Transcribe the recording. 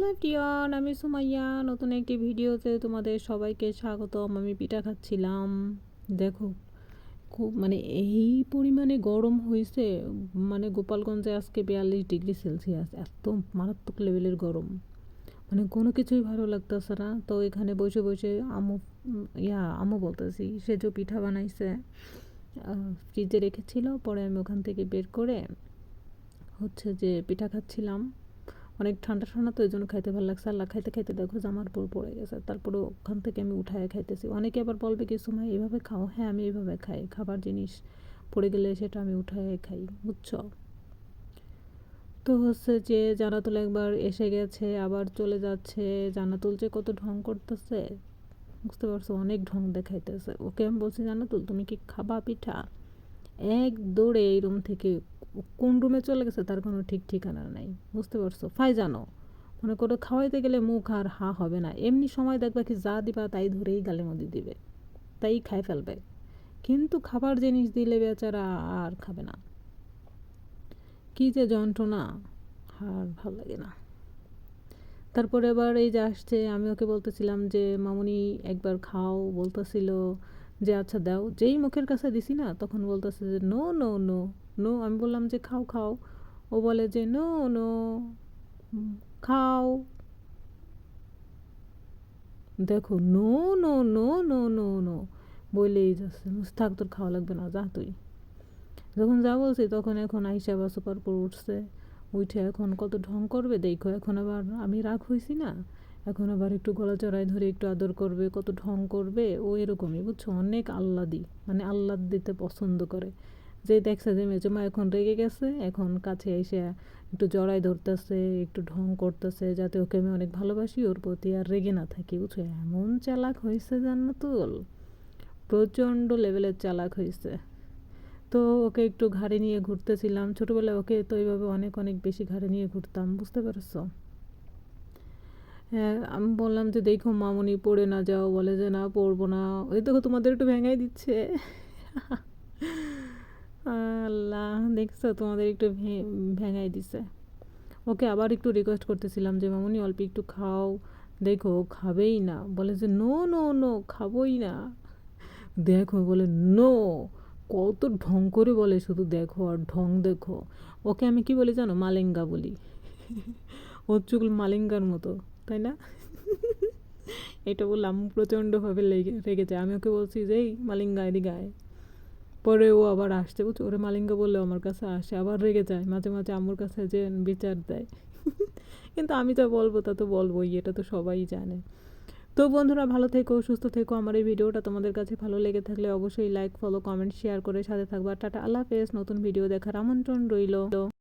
Hello everyone, আমি সুমাইয়া। নতুন একটি ভিডিওতে তোমাদের সবাইকে স্বাগতম। আমি পিঠা খাচ্ছিলাম। দেখো, খুব এই পরিমাণে গরম হয়েছে, গোপালগঞ্জে আজকে 42 ডিগ্রি সেলসিয়াস। এত মারাত্মক লেভেলের গরম, কোনো কিছুই ভালো লাগতেছে না। তো এখানে বসে বসে আম্মু বলতেছি, সে যে পিঠা বানাইছে ফ্রিজে রেখেছিল, পরে আমি ওখান থেকে বের করে হচ্ছে যে পিঠা খাচ্ছিলাম। অনেক ঠান্ডা ঠান্ডা, তো এই জন্য খাইতে ভালো লাগছে। আল্লাহ, খাইতে খাইতে দেখো জামার উপর পড়ে গেছে। তারপরে ওখান থেকে আমি উঠায় খাইতেছি। অনেকে আবার বলবে কি সময় এইভাবে খাও? হ্যাঁ, আমি এইভাবে খাই। খাবার জিনিস পড়ে গেলে সেটা আমি উঠায় খাই, বুঝছো? তো হচ্ছে যে জান্নাতুল একবার এসে গেছে, আবার চলে যাচ্ছে। জান্নাতুল যে কত ঢং করতেছে বুঝতে পারছো, অনেক ঢং দেখাইতেছে। ওকে আমি বলছি, জান্নাতুল তুমি কি খাবা পিঠা? এক দৌড়ে এই রুম থেকে কোন রুমে চলে গেছে তার কোনো ঠিক ঠিকানা নাই, বুঝতে পারছো? জানো, মনে করো খাওয়াইতে গেলে মুখ আর হা হবে না। এমনি সময় দেখবা কি যা দিবা তাই ধরেই গালে মধ্যে দিবে, তাই খাই ফেলবে। কিন্তু খাবার জিনিস দিলে বেচারা আর খাবে না। কি যে যন্ত্রণা, আর ভালো লাগে না। তারপরে এবার এই যে আসছে, আমি ওকে বলতেছিলাম যে মামুনি একবার খাও, বলতেছিল যে আচ্ছা দাও। যেই মুখের কাছে দিছি না, তখন বলতেছে যে নো নো নো নো। আমি বললাম যে খাও খাও, ও বলে যে নো নো, খাও। দেখো, no no no no no no বলেই যাচ্ছে। থাক, তোর খাওয়া লাগবে না, যা তুই। যখন যা বলছি তখন এখন আইসা বা সুপার পর উঠছে। উঠে এখন কত ঢং করবে দেখো। এখন আবার আমি রাগ হয়েছি না, এখন আবার একটু গলা চড়াই ধরে একটু আদর করবে, কত ঢং করবে। ও এরকমই, বুঝছো? অনেক আহ্লাদি, আহ্লাদ দিতে পছন্দ করে। যে দেখছে যে মেজমা এখন রেগে গেছে, এখন কাছে এসে একটু জড়াই ধরতেছে, একটু ঢং করতেছে, যাতে ওকে আমি অনেক ভালোবাসি, ওর প্রতি আর রেগে না থাকি, বুঝছো? এমন চালাক হয়েছে জান্নাতুল, প্রচণ্ড লেভেলের চালাক হয়েছে। তো ওকে একটু ঘাড়ে নিয়ে ঘুরতেছিলাম। ছোটোবেলায় ওকে তো এইভাবে অনেক অনেক বেশি ঘাড়ে নিয়ে ঘুরতাম, বুঝতে পারছো? হ্যাঁ, আমি বললাম যে দেখো মামুনি পড়ে না যাও, বলে যে না পড়বো না। ওই দেখো তোমাদের একটু ভেঙাই দিচ্ছে। আল্লাহ, দেখছো তোমাদের একটু ভেঙাই দিছে। ওকে আবার একটু রিকোয়েস্ট করতেছিলাম যে মামুনি অল্প একটু খাও। দেখো খাবেই না, বলে যে নো নো নো, খাবোই না। দেখো বলে নো, কত ঢং করে বলে, শুধু দেখো আর ঢং দেখো। ওকে আমি কি বলি জানো? মালেঙ্গা বলি। ওর চুল মালেঙ্গার মতো, তাই না? এটা বললাম, প্রচণ্ডভাবে রেগে যায়। আমি ওকে বলছি যে এই মালিঙ্গা এদিকে আয়। পরে ও আবার আসছে, বুঝছো? ওরে মালিঙ্গা বললে আমার কাছে আসে, আবার রেগে যায় মাঝে মাঝে, আম্মুর কাছে যে বিচার দেয়। কিন্তু আমি তো বলবো, তা তো বলবোই, এটা তো সবাই জানে। তো বন্ধুরা, ভালো থেকো, সুস্থ থেকো। আমার এই ভিডিওটা তোমাদের কাছে ভালো লেগে থাকলে অবশ্যই লাইক, ফলো, কমেন্ট, শেয়ার করে সাথে থাকবা। টাটা, আল্লাহ হাফেজ। নতুন ভিডিও দেখার আমন্ত্রণ রইল।